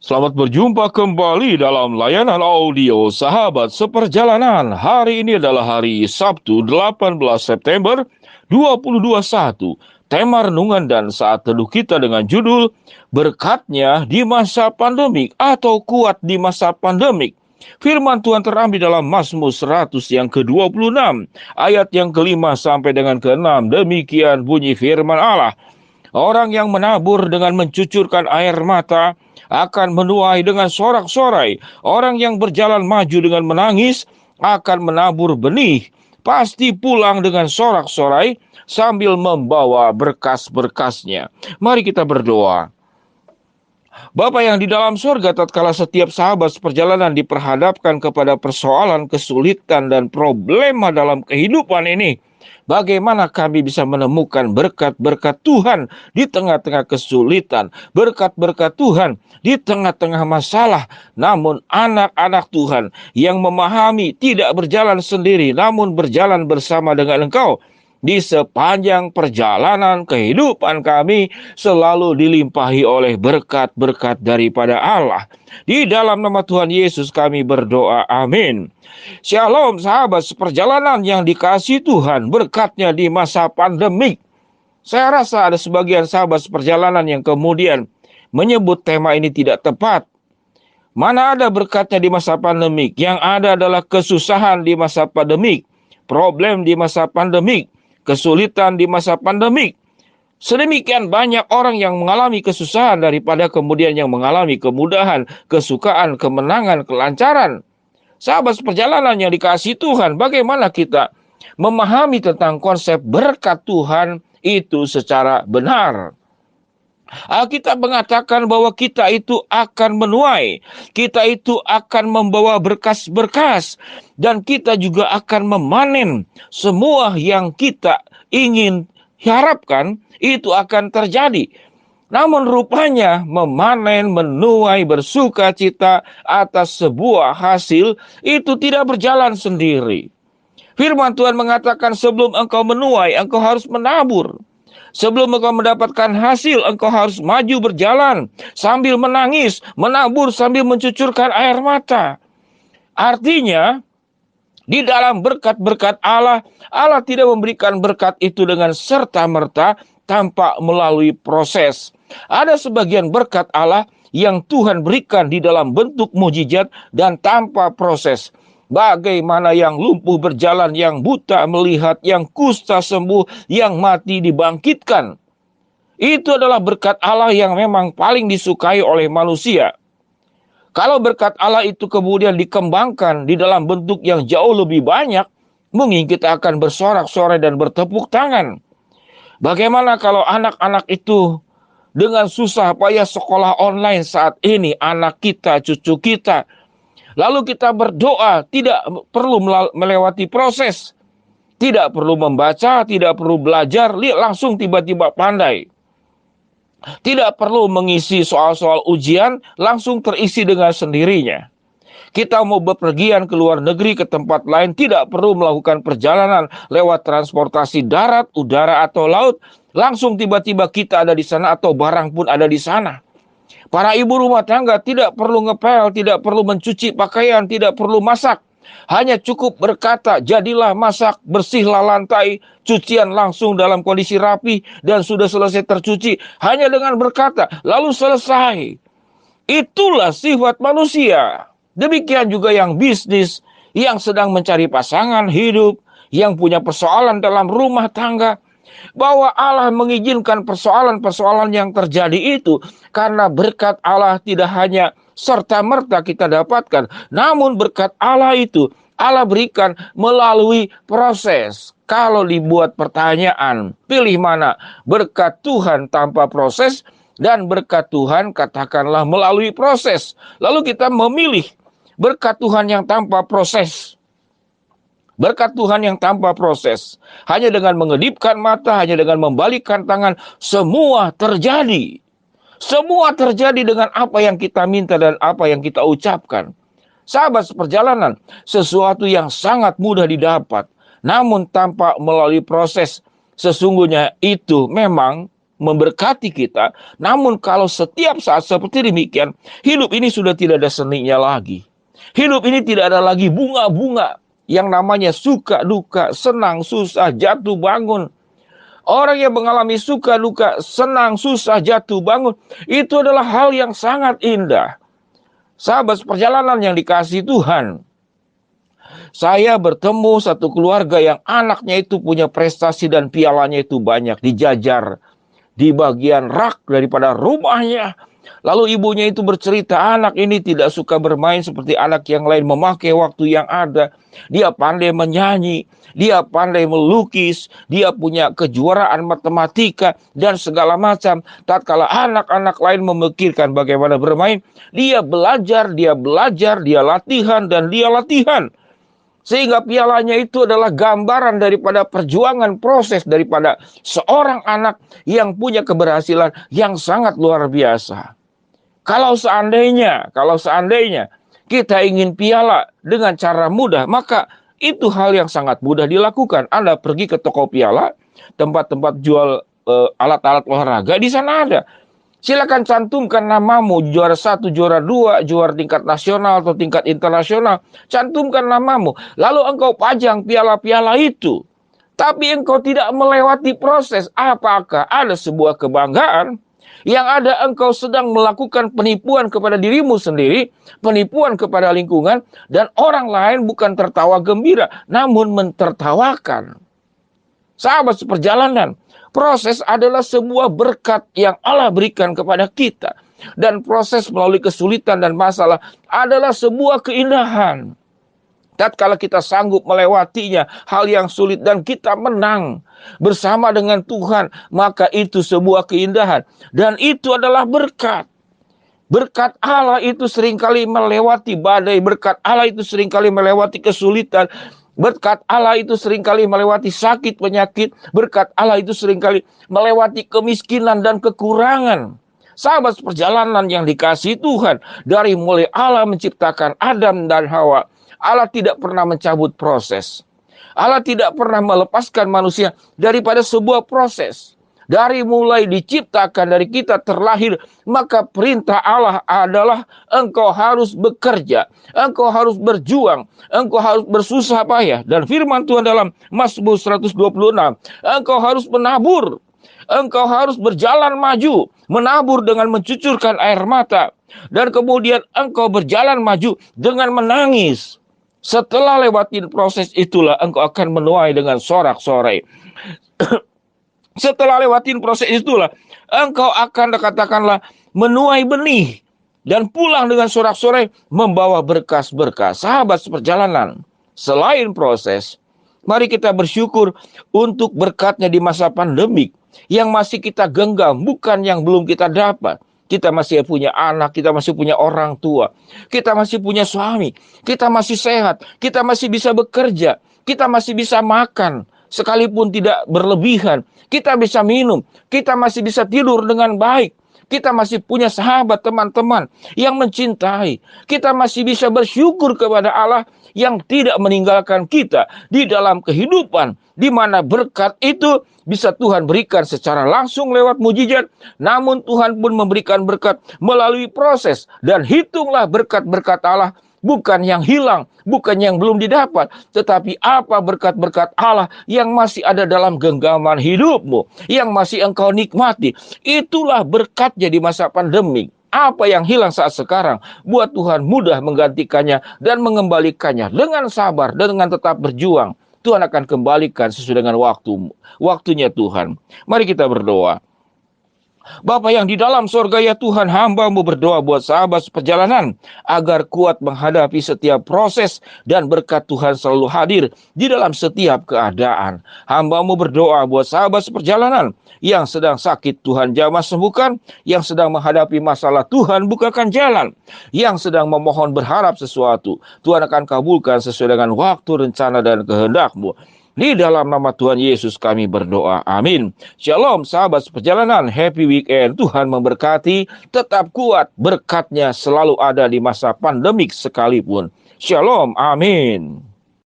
Selamat berjumpa kembali dalam layanan audio Sahabat Seperjalanan. Hari ini adalah hari Sabtu 18 September 2021. Tema renungan dan saat teduh kita dengan judul Berkatnya di Masa Pandemik atau Kuat di Masa Pandemik. Firman Tuhan terambil dalam Mazmur 100 yang ke-26, ayat yang kelima sampai dengan ke-6. Demikian bunyi firman Allah. Orang yang menabur dengan mencucurkan air mata akan menuai dengan sorak-sorai. Orang yang berjalan maju dengan menangis akan menabur benih. Pasti pulang dengan sorak-sorai sambil membawa berkas-berkasnya. Mari kita berdoa. Bapa yang di dalam surga, tatkala setiap sahabat seperjalanan diperhadapkan kepada persoalan, kesulitan, dan problema dalam kehidupan ini, bagaimana kami bisa menemukan berkat-berkat Tuhan di tengah-tengah kesulitan, berkat-berkat Tuhan di tengah-tengah masalah. Namun anak-anak Tuhan yang memahami tidak berjalan sendiri, namun berjalan bersama dengan Engkau. Di sepanjang perjalanan kehidupan kami selalu dilimpahi oleh berkat-berkat daripada Allah. Di dalam nama Tuhan Yesus kami berdoa, amin. Shalom sahabat seperjalanan yang dikasihi Tuhan, berkatnya di masa pandemik. Saya rasa ada sebagian sahabat seperjalanan yang kemudian menyebut tema ini tidak tepat. Mana ada berkatnya di masa pandemik? Yang ada adalah kesusahan di masa pandemik, problem di masa pandemik, kesulitan di masa pandemik. Sedemikian banyak orang yang mengalami kesusahan daripada kemudian yang mengalami kemudahan, kesukaan, kemenangan, kelancaran. Sahabat seperjalanan yang dikasihi Tuhan, bagaimana kita memahami tentang konsep berkat Tuhan itu secara benar? Alkitab mengatakan bahwa kita itu akan menuai, kita itu akan membawa berkas-berkas, dan kita juga akan memanen semua yang kita ingin harapkan itu akan terjadi. Namun rupanya memanen, menuai, bersuka cita atas sebuah hasil itu tidak berjalan sendiri. Firman Tuhan mengatakan sebelum engkau menuai, engkau harus menabur. Sebelum engkau mendapatkan hasil, engkau harus maju berjalan sambil menangis, menabur sambil mencucurkan air mata. Artinya, di dalam berkat-berkat Allah, Allah tidak memberikan berkat itu dengan serta-merta tanpa melalui proses. Ada sebagian berkat Allah yang Tuhan berikan di dalam bentuk mujizat dan tanpa proses. Bagaimana yang lumpuh berjalan, yang buta melihat, yang kusta sembuh, yang mati dibangkitkan. Itu adalah berkat Allah yang memang paling disukai oleh manusia. Kalau berkat Allah itu kemudian dikembangkan di dalam bentuk yang jauh lebih banyak, mungkin kita akan bersorak-sorai dan bertepuk tangan. Bagaimana kalau anak-anak itu dengan susah payah sekolah online saat ini, anak kita, cucu kita, lalu kita berdoa, tidak perlu melewati proses. Tidak perlu membaca, tidak perlu belajar, langsung tiba-tiba pandai. Tidak perlu mengisi soal-soal ujian, langsung terisi dengan sendirinya. Kita mau bepergian ke luar negeri, ke tempat lain, tidak perlu melakukan perjalanan lewat transportasi darat, udara, atau laut. Langsung tiba-tiba kita ada di sana atau barang pun ada di sana. Para ibu rumah tangga tidak perlu ngepel, tidak perlu mencuci pakaian, tidak perlu masak. Hanya cukup berkata, jadilah masak, bersihlah lantai, cucian langsung dalam kondisi rapi, dan sudah selesai tercuci. Hanya dengan berkata, lalu selesai. Itulah sifat manusia. Demikian juga yang bisnis, yang sedang mencari pasangan hidup, yang punya persoalan dalam rumah tangga. Bahwa Allah mengizinkan persoalan-persoalan yang terjadi itu karena berkat Allah tidak hanya serta-merta kita dapatkan, namun berkat Allah itu Allah berikan melalui proses. Kalau dibuat pertanyaan, pilih mana? Berkat Tuhan tanpa proses dan berkat Tuhan katakanlah melalui proses. Lalu kita memilih berkat Tuhan yang tanpa proses. Berkat Tuhan yang tanpa proses. Hanya dengan mengedipkan mata, hanya dengan membalikkan tangan, semua terjadi. Semua terjadi dengan apa yang kita minta dan apa yang kita ucapkan. Sahabat seperjalanan, sesuatu yang sangat mudah didapat, namun tanpa melalui proses, sesungguhnya itu memang memberkati kita. Namun kalau setiap saat seperti demikian, hidup ini sudah tidak ada seninya lagi. Hidup ini tidak ada lagi bunga-bunga yang namanya suka, duka, senang, susah, jatuh, bangun. Orang yang mengalami suka, duka, senang, susah, jatuh, bangun, itu adalah hal yang sangat indah. Sahabat perjalanan yang dikasihi Tuhan, saya bertemu satu keluarga yang anaknya itu punya prestasi dan pialanya itu banyak, dijajar di bagian rak daripada rumahnya. Lalu ibunya itu bercerita, anak ini tidak suka bermain seperti anak yang lain, memakai waktu yang ada. Dia pandai menyanyi, dia pandai melukis, dia punya kejuaraan matematika dan segala macam. Tatkala anak-anak lain memikirkan bagaimana bermain, dia belajar, dia latihan, dan dia latihan. Sehingga pialanya itu adalah gambaran daripada perjuangan proses daripada seorang anak yang punya keberhasilan yang sangat luar biasa. Kalau seandainya kita ingin piala dengan cara mudah, maka itu hal yang sangat mudah dilakukan. Anda pergi ke toko piala, tempat-tempat jual alat-alat olahraga, di sana ada. Silakan cantumkan namamu, juara 1, juara 2, juara tingkat nasional atau tingkat internasional. Cantumkan namamu. Lalu engkau pajang piala-piala itu. Tapi engkau tidak melewati proses. Apakah ada sebuah kebanggaan? Yang ada engkau sedang melakukan penipuan kepada dirimu sendiri, penipuan kepada lingkungan, dan orang lain bukan tertawa gembira, namun mentertawakan. Sahabat seperjalanan, proses adalah sebuah berkat yang Allah berikan kepada kita. Dan proses melalui kesulitan dan masalah adalah sebuah keindahan. Tatkala kita sanggup melewatinya, hal yang sulit, dan kita menang bersama dengan Tuhan, maka itu sebuah keindahan. Dan itu adalah berkat. Berkat Allah itu seringkali melewati badai. Berkat Allah itu seringkali melewati kesulitan. Berkat Allah itu seringkali melewati sakit, penyakit. Berkat Allah itu seringkali melewati kemiskinan dan kekurangan. Sahabat perjalanan yang dikasihi Tuhan, dari mulai Allah menciptakan Adam dan Hawa, Allah tidak pernah mencabut proses. Allah tidak pernah melepaskan manusia daripada sebuah proses. Dari mulai diciptakan, dari kita terlahir, maka perintah Allah adalah engkau harus bekerja, engkau harus berjuang, engkau harus bersusah payah. Dan firman Tuhan dalam Mazmur 126, engkau harus menabur, engkau harus berjalan maju, menabur dengan mencucurkan air mata, dan kemudian engkau berjalan maju dengan menangis. Setelah lewatin proses itulah engkau akan menuai dengan sorak-sorai. Setelah lewatin proses itulah engkau akan katakanlah menuai benih dan pulang dengan sorak-sorai membawa berkas-berkas. Sahabat seperjalanan, selain proses, mari kita bersyukur untuk berkatnya di masa pandemik yang masih kita genggam, bukan yang belum kita dapat. Kita masih punya anak, kita masih punya orang tua, kita masih punya suami, kita masih sehat, kita masih bisa bekerja, kita masih bisa makan, sekalipun tidak berlebihan, kita bisa minum, kita masih bisa tidur dengan baik, kita masih punya sahabat, teman-teman yang mencintai, kita masih bisa bersyukur kepada Allah yang tidak meninggalkan kita di dalam kehidupan, di mana berkat itu bisa Tuhan berikan secara langsung lewat mujizat, namun Tuhan pun memberikan berkat melalui proses. Dan hitunglah berkat-berkat Allah, bukan yang hilang, bukan yang belum didapat, tetapi apa berkat-berkat Allah yang masih ada dalam genggaman hidupmu, yang masih engkau nikmati. Itulah berkatnya di masa pandemik. Apa yang hilang saat sekarang, buat Tuhan mudah menggantikannya dan mengembalikannya dengan sabar dan dengan tetap berjuang. Tuhan akan kembalikan sesuai dengan waktunya Tuhan. Mari kita berdoa. Bapa yang di dalam sorga, ya Tuhan, hamba-Mu berdoa buat sahabat seperjalanan agar kuat menghadapi setiap proses dan berkat Tuhan selalu hadir di dalam setiap keadaan. Hamba-Mu berdoa buat sahabat seperjalanan yang sedang sakit, Tuhan jamah sembuhkan, yang sedang menghadapi masalah, Tuhan bukakan jalan, yang sedang memohon berharap sesuatu, Tuhan akan kabulkan sesuai dengan waktu, rencana, dan kehendak-Mu. Di dalam nama Tuhan Yesus kami berdoa. Amin. Shalom sahabat seperjalanan. Happy weekend. Tuhan memberkati. Tetap kuat. Berkatnya selalu ada di masa pandemik sekalipun. Shalom. Amin.